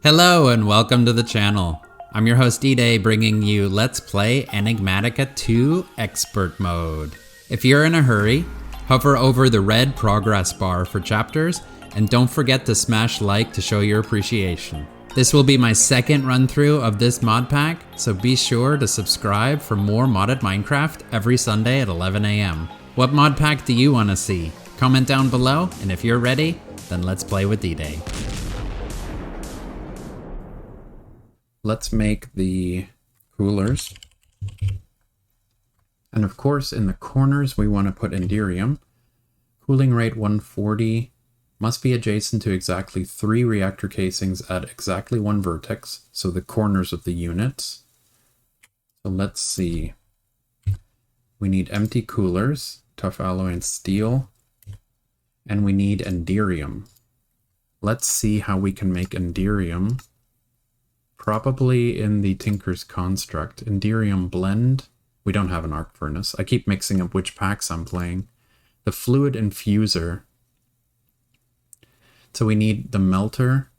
Hello and welcome to the channel. I'm your host D-Day, bringing you Let's Play Enigmatica 2 Expert Mode. If you're in a hurry, hover over the red progress bar for chapters, and don't forget to smash like to show your appreciation. This will be my second run through of this mod pack, so be sure to subscribe for more modded Minecraft every Sunday at 11 AM. What mod pack do you want to see? Comment down below, and if you're ready, then let's play with D-Day. Let's make the coolers. And of course, in the corners, we want to put Enderium. Cooling rate 140, must be adjacent to exactly 3 reactor casings at exactly 1 vertex, so the corners of the units. So let's see. We need empty coolers, tough alloy and steel, and we need Enderium. Let's see how we can make Enderium. Probably in the Tinker's Construct. Enderium Blend. We don't have an arc furnace. I keep mixing up which packs I'm playing. The Fluid Infuser. So we need the Melter,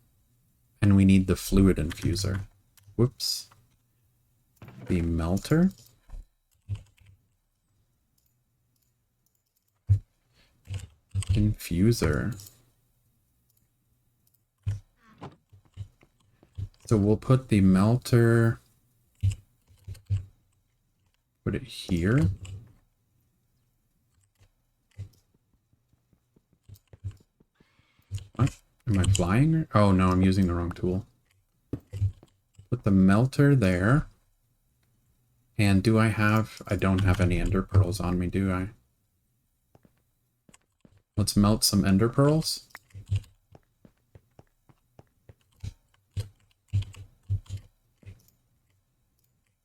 and we need the Fluid Infuser. Whoops. The Melter. Infuser. So we'll put the melter, put it here. What? Am I flying? Oh no, I'm using the wrong tool. Put the melter there. And do I have, I don't have any ender pearls on me, do I? Let's melt some ender pearls.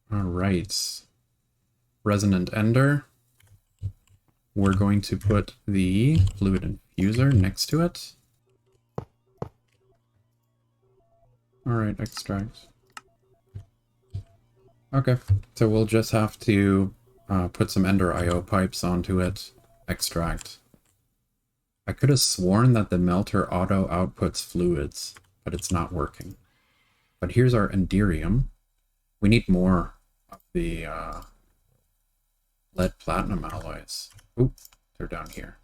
Alright, resonant ender. We're going to put the fluid infuser next to it. Alright, extract. Okay, so we'll just have to put some ender IO pipes onto it. Extract. I could have sworn that the melter auto outputs fluids, but it's not working. But here's our Enderium. We need more of the lead platinum alloys. Oop, they're down here.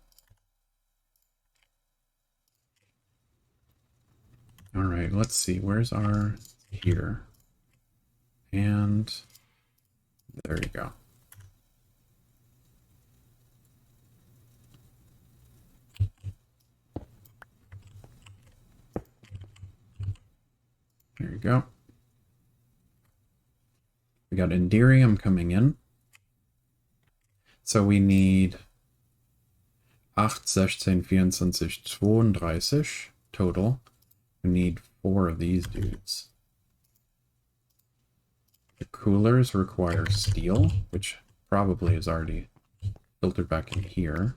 All right, let's see. Where's our here? And there you go. There you go. We got Enderium coming in. So we need 8, 16, 24, 32 total. We need 4 of these dudes. The coolers require steel, which probably is already filtered back in here.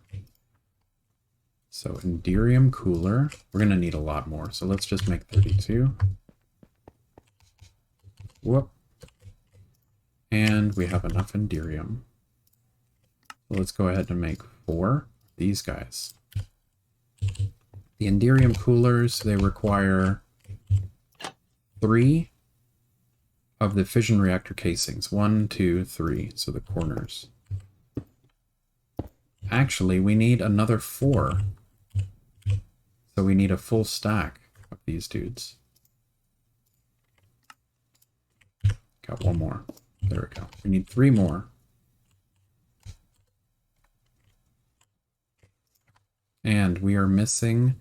So Enderium Cooler. We're going to need a lot more, so let's just make 32. Whoop. And we have enough Enderium. So let's go ahead and make 4 these guys. The Enderium coolers, they require 3 of the fission reactor casings. 1, 2, 3, so the corners. Actually, we need another 4. So we need a full stack of these dudes. Got 1 more. There we go. We need 3 more. And we are missing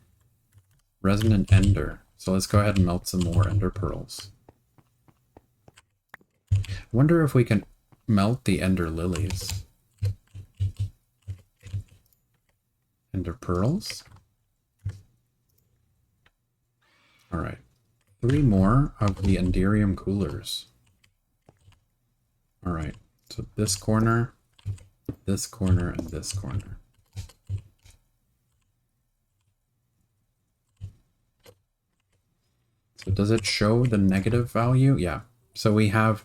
resonant ender. So let's go ahead and melt some more ender pearls. I wonder if we can melt the ender lilies. Ender pearls. All right. 3 more of the Enderium coolers. All right, so this corner, and this corner. So does it show the negative value? Yeah, so we have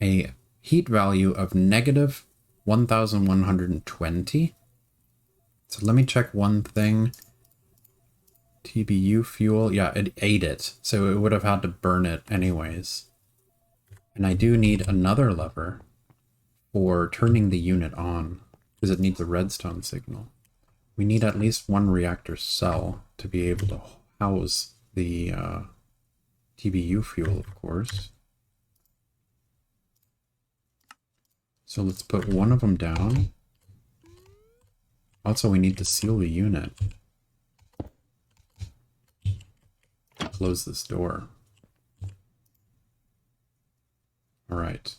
a heat value of negative 1120. So let me check one thing. TBU fuel. Yeah, it ate it, so it would have had to burn it anyways. And I do need another lever for turning the unit on, because it needs a redstone signal. We need at least one reactor cell to be able to house the TBU fuel, of course. So let's put one of them down. Also, we need to seal the unit. Close this door. All right.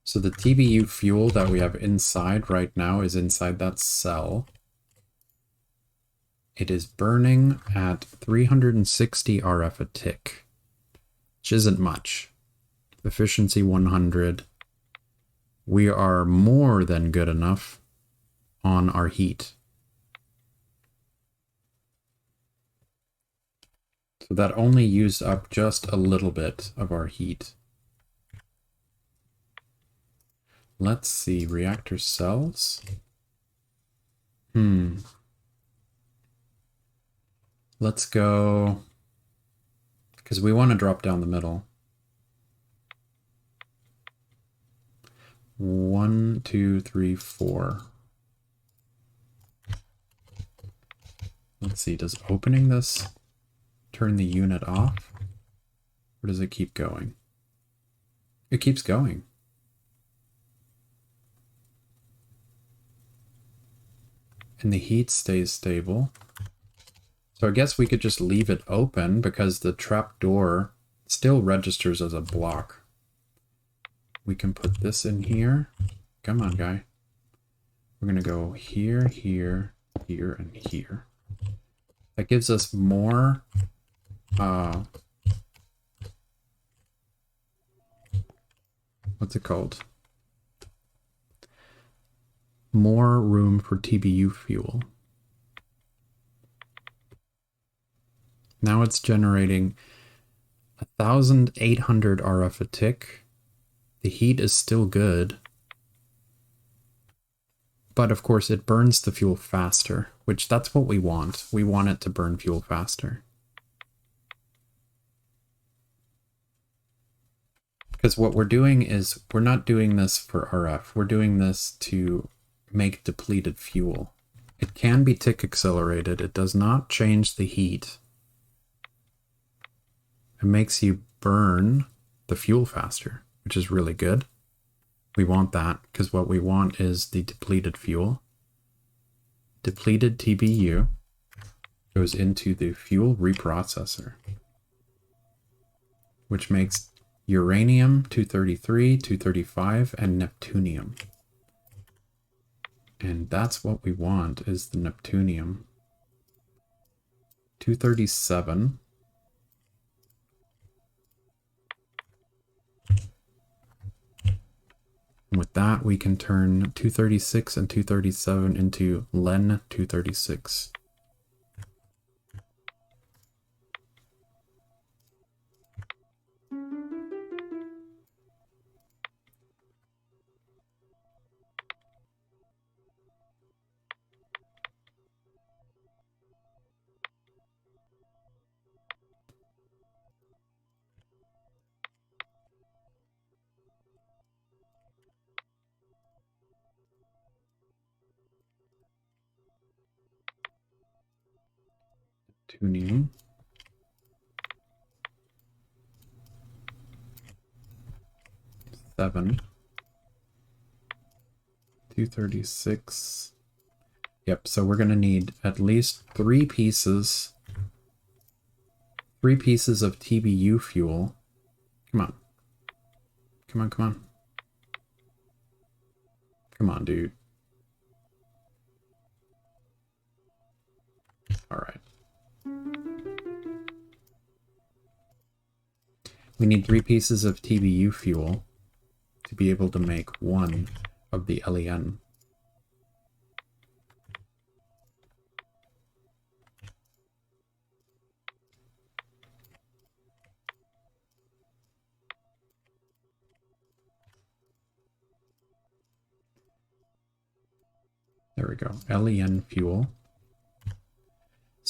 So the TBU fuel that we have inside right now is inside that cell. It is burning at 360 RF a tick, which isn't much. Efficiency 100. We are more than good enough on our heat. So that only used up just a little bit of our heat. Let's see, reactor cells. Let's go, because we want to drop down the middle. 1, 2, 3, 4. Let's see, does opening this turn the unit off? Or does it keep going? It keeps going. And the heat stays stable. So I guess we could just leave it open because the trap door still registers as a block. We can put this in here. Come on, guy. We're going to go here, here, here, and here. That gives us more what's it called? More room for TBU fuel. Now it's generating 1,800 RF a tick. The heat is still good. But of course it burns the fuel faster, which that's what we want. We want it to burn fuel faster. Because what we're doing is, we're not doing this for RF. We're doing this to make depleted fuel. It can be tick accelerated. It does not change the heat. It makes you burn the fuel faster, which is really good. We want that because what we want is the depleted fuel. Depleted TBU goes into the fuel reprocessor, which makes uranium 233, 235, and neptunium. And that's what we want, is the neptunium. 237. And with that, we can turn 236 and 237 into Len 236. Neptunium. Seven. 236. Yep, so we're gonna need at least 3 pieces. 3 pieces of TBU fuel. Come on. Come on, come on. Come on, dude. Alright. We need 3 pieces of TBU fuel to be able to make 1 of the LEN. There we go. LEN fuel.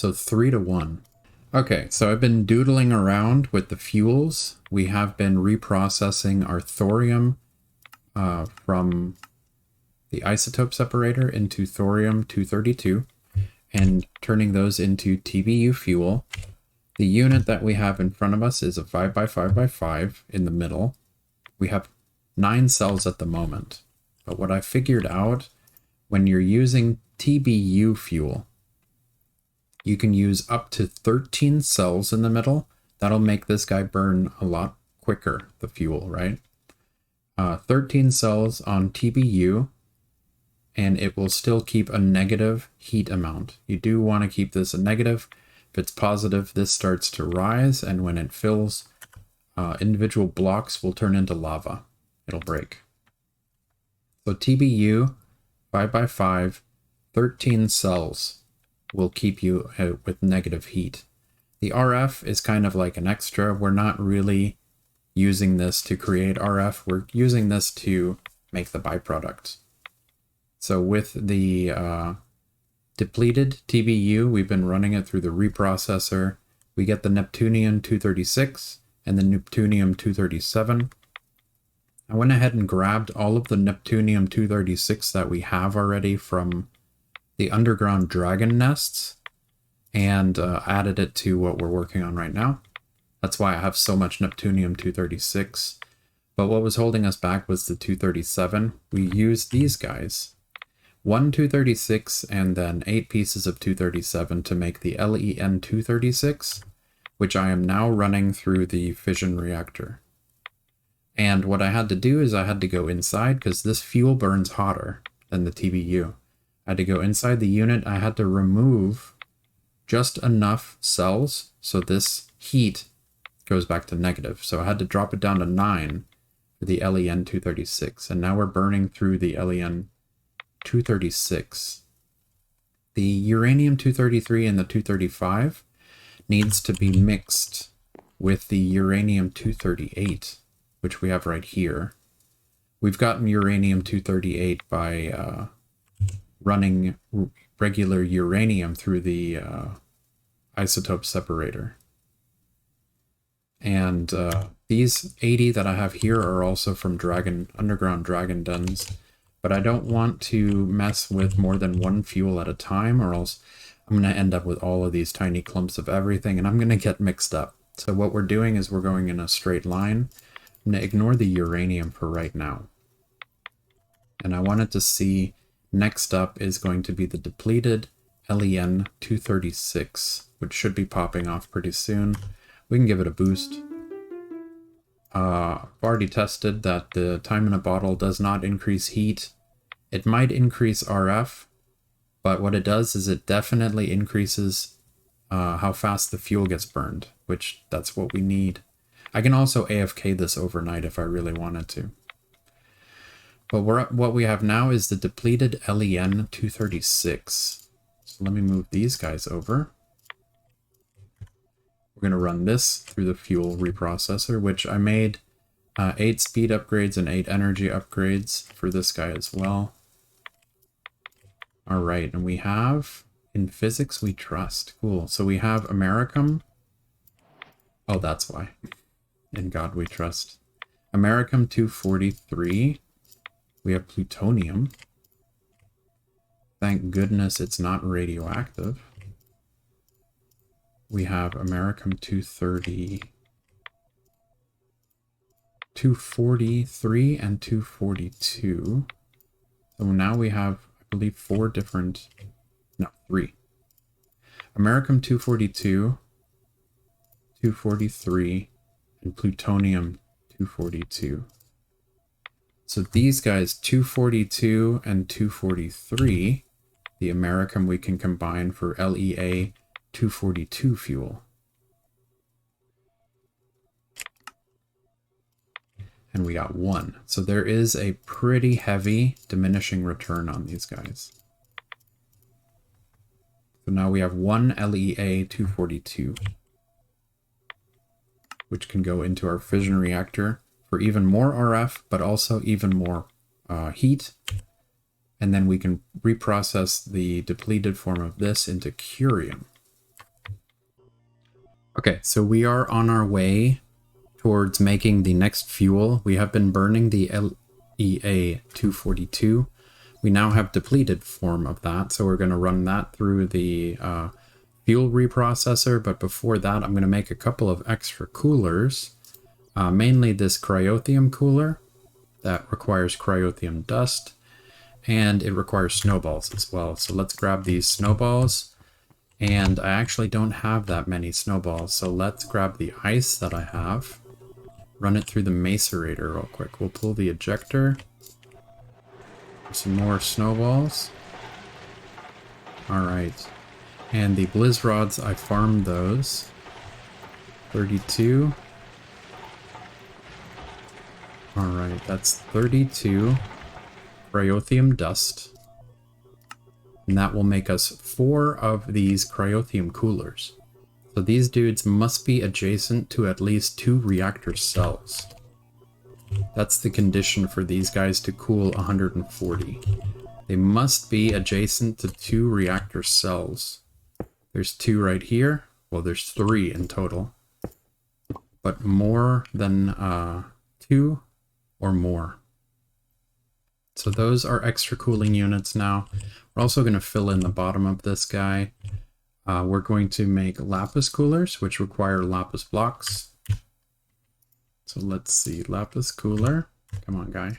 So 3 to 1. Okay, so I've been doodling around with the fuels. We have been reprocessing our thorium from the isotope separator into thorium-232 and turning those into TBU fuel. The unit that we have in front of us is a 5x5x5 in the middle. We have 9 cells at the moment. But what I figured out, when you're using TBU fuel, you can use up to 13 cells in the middle. That'll make this guy burn a lot quicker, the fuel, right? 13 cells on TBU, and it will still keep a negative heat amount. You do want to keep this a negative. If it's positive, this starts to rise, and when it fills, individual blocks will turn into lava. It'll break. So TBU, 5x5, 13 cells will keep you with negative heat. The RF is kind of like an extra. We're not really using this to create RF. We're using this to make the byproduct. So with the depleted TBU, we've been running it through the reprocessor. We get the Neptunium-236 and the Neptunium-237. I went ahead and grabbed all of the Neptunium-236 that we have already from the underground dragon nests and added it to what we're working on right now. That's why I have so much Neptunium-236. But what was holding us back was the 237. We used these guys. 1 236 and then 8 pieces of 237 to make the LEN-236, which I am now running through the fission reactor. And what I had to do is I had to go inside because this fuel burns hotter than the TBU. I had to go inside the unit. I had to remove just enough cells so this heat goes back to negative. So I had to drop it down to 9 for the LEN-236. And now we're burning through the LEN-236. The uranium-233 and the 235 needs to be mixed with the uranium-238, which we have right here. We've gotten uranium-238 by running regular uranium through the isotope separator. And these 80 that I have here are also from underground dragon dens. But I don't want to mess with more than one fuel at a time, or else I'm going to end up with all of these tiny clumps of everything, and I'm going to get mixed up. So what we're doing is we're going in a straight line. I'm going to ignore the uranium for right now. And I wanted to see, next up is going to be the depleted LEN-236, which should be popping off pretty soon. We can give it a boost. I've already tested that the time in a bottle does not increase heat. It might increase RF, but what it does is it definitely increases how fast the fuel gets burned, which that's what we need. I can also AFK this overnight if I really wanted to. But what we have now is the depleted LEN-236. So let me move these guys over. We're going to run this through the fuel reprocessor, which I made 8 speed upgrades and 8 energy upgrades for this guy as well. All right, and we have, in physics we trust. Cool. So we have Americum. Oh, that's why. In God we trust. Americum-243. We have plutonium. Thank goodness it's not radioactive. We have Americum-230, 243, and 242. So now we have, I believe, 3. Americum-242, 243, and plutonium-242. So these guys, 242 and 243, the Americum we can combine for LEA-242 fuel. And we got 1. So there is a pretty heavy diminishing return on these guys. So now we have 1 LEA-242, which can go into our fission reactor for even more RF, but also even more heat. And then we can reprocess the depleted form of this into curium. Okay, so we are on our way towards making the next fuel. We have been burning the LEA 242. We now have depleted form of that, so we're going to run that through the fuel reprocessor. But before that, I'm going to make a couple of extra coolers, mainly this Cryotheum Cooler that requires cryotheum dust, and it requires snowballs as well. So let's grab these snowballs. And I actually don't have that many snowballs, so let's grab the ice that I have, run it through the macerator real quick. We'll pull the ejector. Some more snowballs. Alright. And the blizz rods, I farmed those. 32. Alright, that's 32 cryotheum dust. And that will make us 4 of these cryotheum coolers. So these dudes must be adjacent to at least 2 reactor cells. That's the condition for these guys to cool 140. They must be adjacent to 2 reactor cells. There's 2 right here. Well, there's 3 in total. But more than 2 or more. So those are extra cooling units now. We're also going to fill in the bottom of this guy. We're going to make Lapis Coolers, which require Lapis blocks. So let's see, Lapis Cooler. Come on, guy.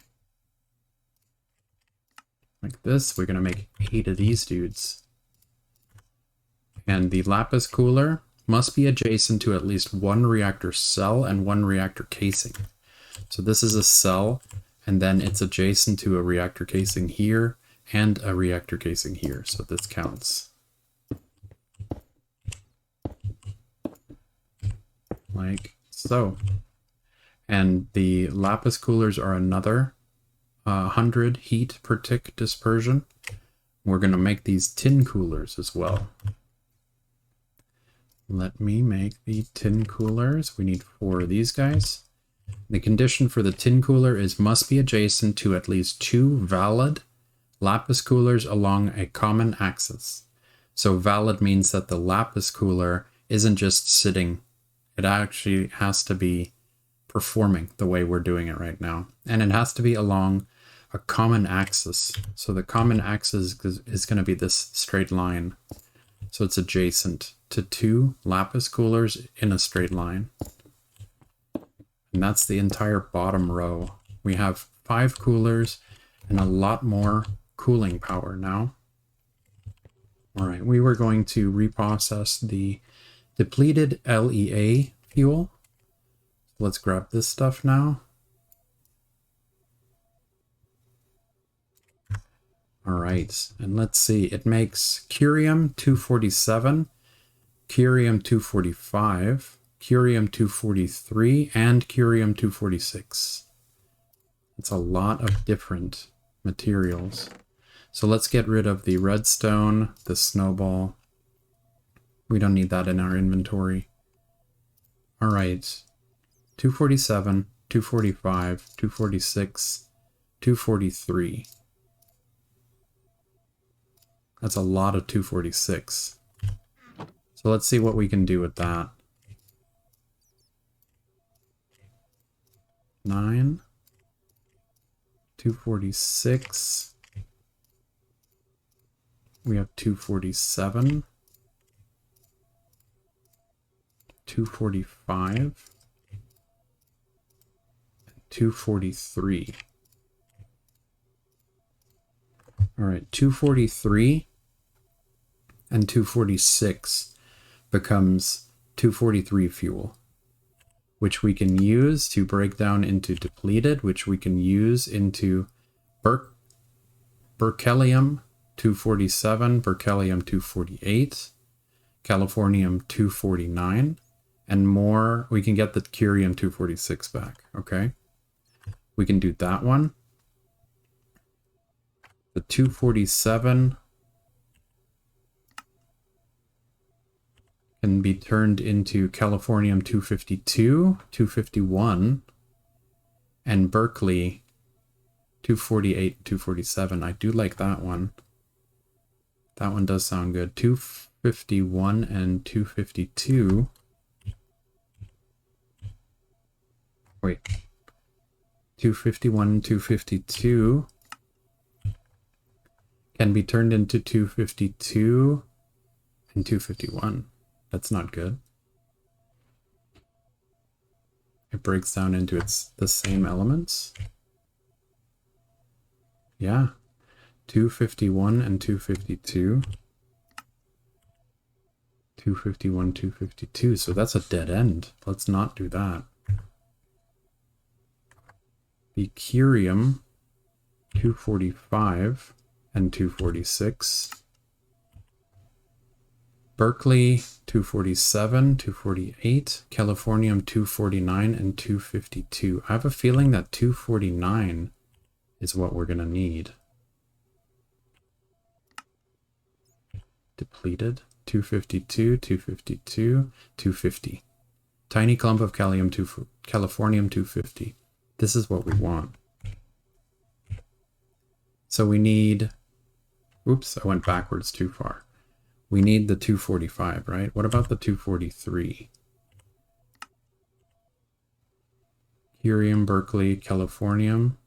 Like this, we're going to make 8 of these dudes. And the Lapis Cooler must be adjacent to at least 1 reactor cell and 1 reactor casing. So this is a cell, and then it's adjacent to a reactor casing here and a reactor casing here, so this counts. Like so. And the Lapis Coolers are another 100 heat per tick dispersion. We're going to make these tin coolers as well. Let me make the tin coolers. We need 4 of these guys. The condition for the tin cooler is must be adjacent to at least 2 valid Lapis coolers along a common axis. So valid means that the Lapis cooler isn't just sitting. It actually has to be performing the way we're doing it right now. And it has to be along a common axis. So the common axis is going to be this straight line. So it's adjacent to 2 Lapis coolers in a straight line. And that's the entire bottom row. We have 5 coolers and a lot more cooling power now. All right, we were going to reprocess the depleted LEA fuel. Let's grab this stuff now. All right, and let's see. It makes curium 247, curium 245, curium 243, and curium 246. It's a lot of different materials. So let's get rid of the redstone, the snowball. We don't need that in our inventory. All right, 247, 245, 246, 243. That's a lot of 246. So let's see what we can do with that. 9, 246. We have 247, 245, 243. All right, 243 and 246 becomes 243 fuel, which we can use to break down into depleted, which we can use into berkelium 247, berkelium 248, Californium 249, and more. We can get the curium 246 back, okay? We can do that one. The 247 can be turned into Californium 252, 251, and Berkeley 248, 247. I do like that one. That one does sound good. 251 and 252 Wait. 251, 252 can be turned into 252 and 251. That's not good. It breaks down into the same elements. Yeah. 251 and 252. 251, 252. So that's a dead end. Let's not do that. The curium 245 and 246. Berkeley 247, 248, Californium 249, and 252. I have a feeling that 249 is what we're going to need. Depleted. 252, 252, 250. Tiny clump of Californium 250. This is what we want. So we need... Oops, I went backwards too far. We need the 245, right? What about the 243? Curium, Berkeley, Californium.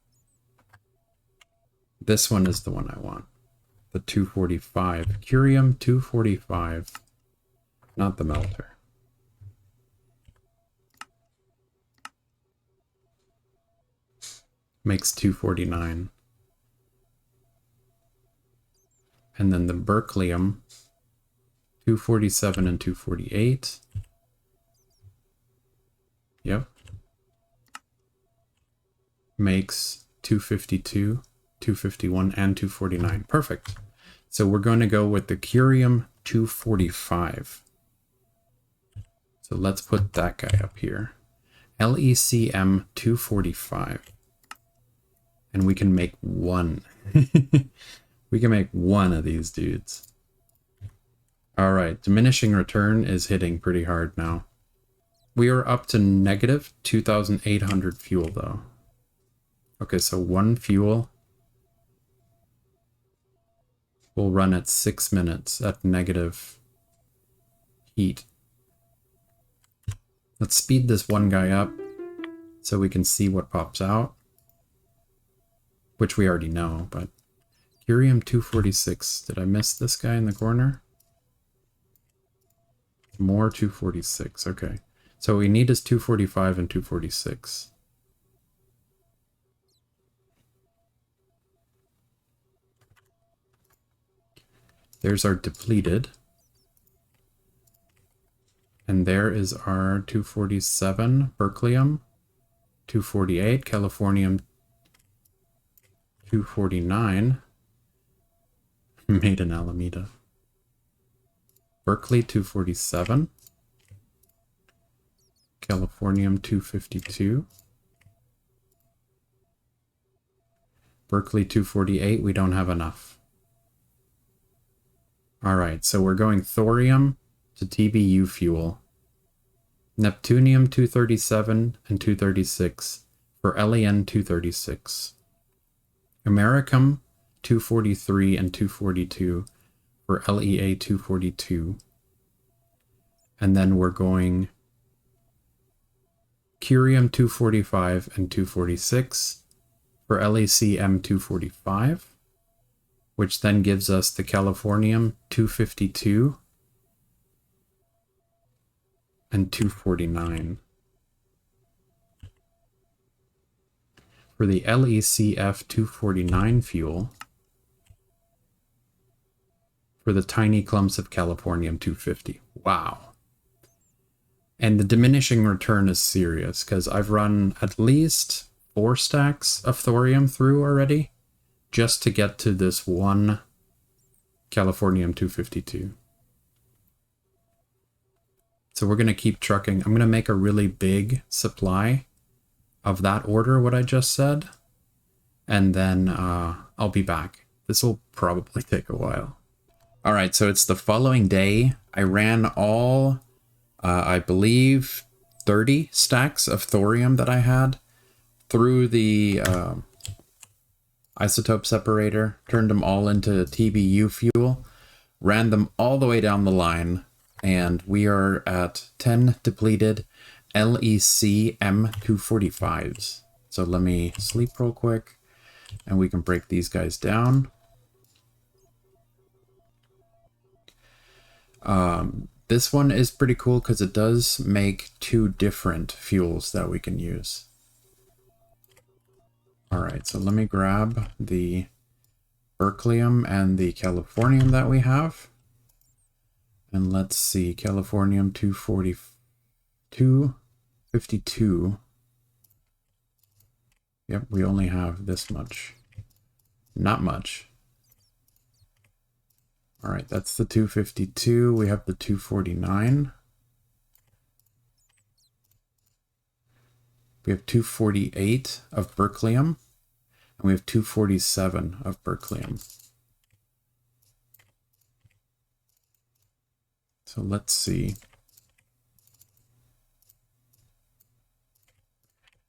This one is the one I want. The 245. Curium 245. Not the melter. Makes 249. And then the berkelium 247 and 248. Yep. Makes 252, 251, and 249. Perfect. So we're going to go with the curium 245. So let's put that guy up here. LECM 245. And we can make one. We can make one of these dudes. All right, diminishing return is hitting pretty hard now. We are up to negative 2,800 fuel though. Okay, so one fuel will run at 6 minutes at negative heat. Let's speed this one guy up so we can see what pops out. Which we already know, but curium 246. Did I miss this guy in the corner? More 246. Okay. So what we need is 245 and 246. There's our depleted. And there is our 247 berkelium, 248 Californium 249, made in Alameda. Berkeley 247, Californium 252, Berkeley 248, we don't have enough. Alright, so we're going thorium to TBU Fuel, Neptunium 237 and 236 for LEN 236. Americum 243 and 242 for LEA 242. And then we're going curium 245 and 246 for LECM 245, which then gives us the Californium 252 and 249. For the LECF 249 fuel, for the tiny clumps of Californium 250. Wow. And the diminishing return is serious, because I've run at least 4 stacks of thorium through already, just to get to this one Californium 252. So we're going to keep trucking. I'm going to make a really big supply of that order, what I just said, and then I'll be back. This will probably take a while. All right, so it's the following day. I ran all, I believe, 30 stacks of thorium that I had through the isotope separator, turned them all into TBU fuel, ran them all the way down the line, and we are at 10 depleted LEC M245s. So let me sleep real quick and we can break these guys down. This one is pretty cool because it does make 2 different fuels that we can use. Alright, so let me grab the berkelium and the Californium that we have. And let's see, Californium 252. Yep, we only have this much. Not much. Alright, that's the 252. We have the 249. We have 248 of berkelium. And we have 247 of berkelium. So let's see.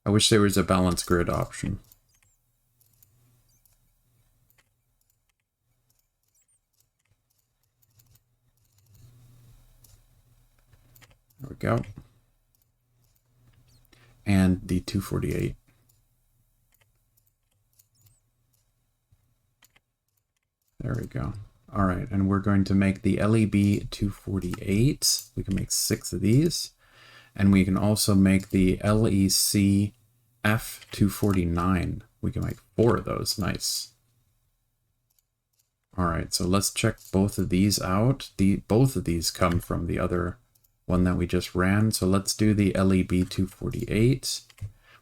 I wish there was a balance grid option. There we go. And the 248. There we go. All right, and we're going to make the LEB 248. We can make 6 of these. And we can also make the LEC F249. We can make 4 of those. Nice. All right, so let's check both of these out. Both of these come from the other one that we just ran. So let's do the LEB 248.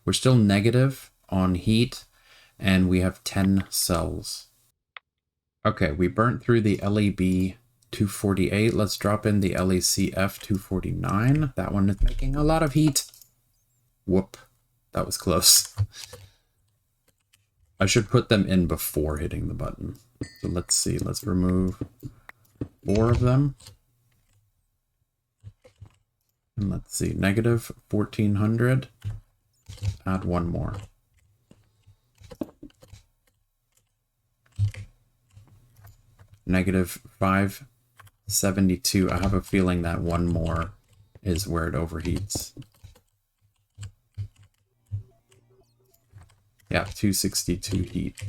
We're still negative on heat, and we have 10 cells. Okay, we burnt through the LEB 248. Let's drop in the LECF 249. That one is making a lot of heat. Whoop, that was close. I should put them in before hitting the button. So let's see, let's remove 4 of them. And let's see, negative 1400. Add 1 more. Negative 572. I have a feeling that 1 more is where it overheats. Yeah, 262 heat.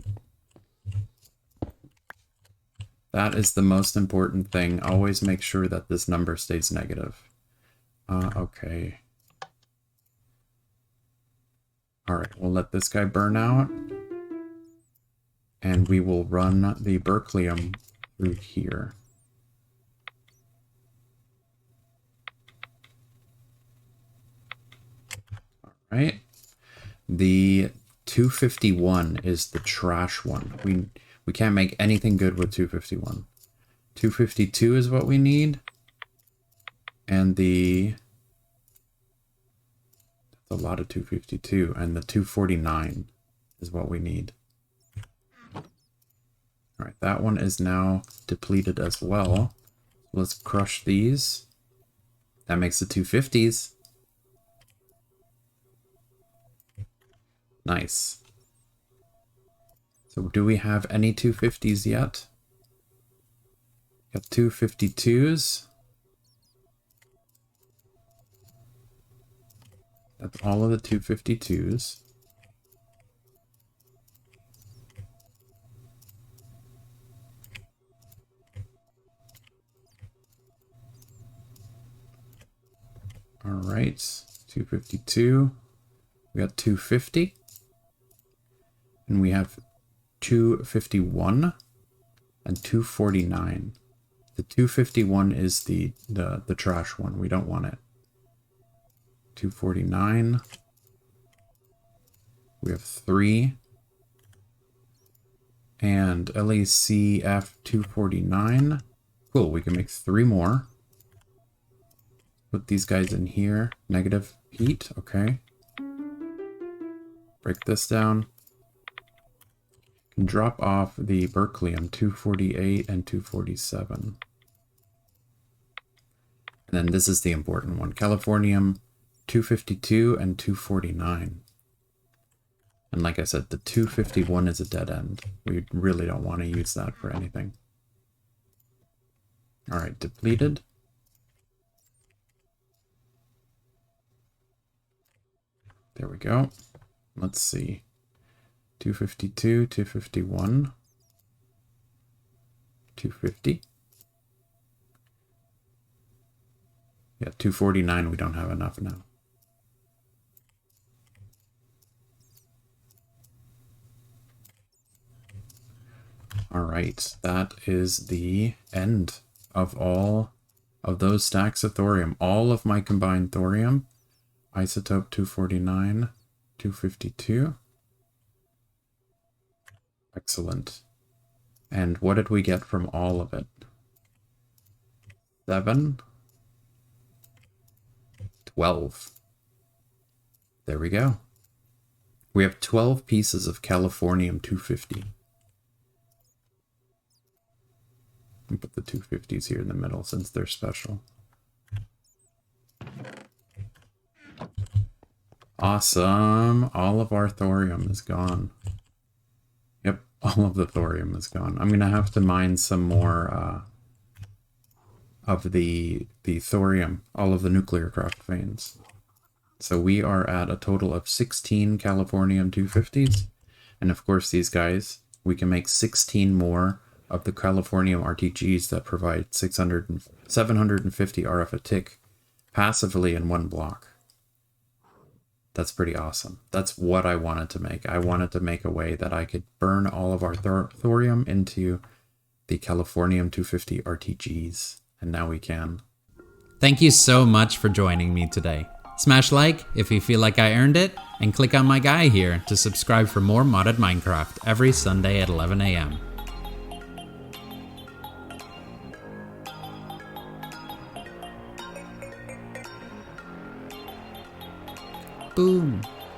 That is the most important thing. Always make sure that this number stays negative. Okay. Alright, we'll let this guy burn out. And we will run the berkelium through here. Alright. The 251 is the trash one. We can't make anything good with 251. 252 is what we need. And that's a lot of 252. And the 249 is what we need. Alright, that one is now depleted as well. Let's crush these. That makes the 250s. Nice. So do we have any 250s yet? Got 252s. That's all of the 252s. All right, 252. We got 250. And we have 251 and 249. The 251 is the trash one. We don't want it. 249. We have 3. And LECF 249. Cool, we can make 3 more. Put these guys in here. Negative heat, okay. Break this down. Can drop off the berkelium 248 and 247. And then this is the important one. Californium 252 and 249. And like I said, the 251 is a dead end. We really don't want to use that for anything. All right, depleted. There we go. Let's see. 252, 251, 250. Yeah, 249 we don't have enough now. All right, that is the end of all of those stacks of thorium. All of my combined thorium. Isotope 249, 252. Excellent. And what did we get from all of it? 7, 12. There we go. We have 12 pieces of Californium 250. I'll put the 250s here in the middle since they're special. Awesome. All of our thorium is gone. Yep, all of the thorium is gone. I'm going to have to mine some more of the thorium, all of the Nuclearcraft veins. So we are at a total of 16 Californium 250s. And of course these guys, we can make 16 more of the Californium RTGs that provide 750 RF a tick passively in one block. That's pretty awesome. That's what I wanted to make. I wanted to make a way that I could burn all of our thorium into the Californium 250 RTGs. And now we can. Thank you so much for joining me today. Smash like if you feel like I earned it, and click on my guy here to subscribe for more modded Minecraft every Sunday at 11 a.m. Boom.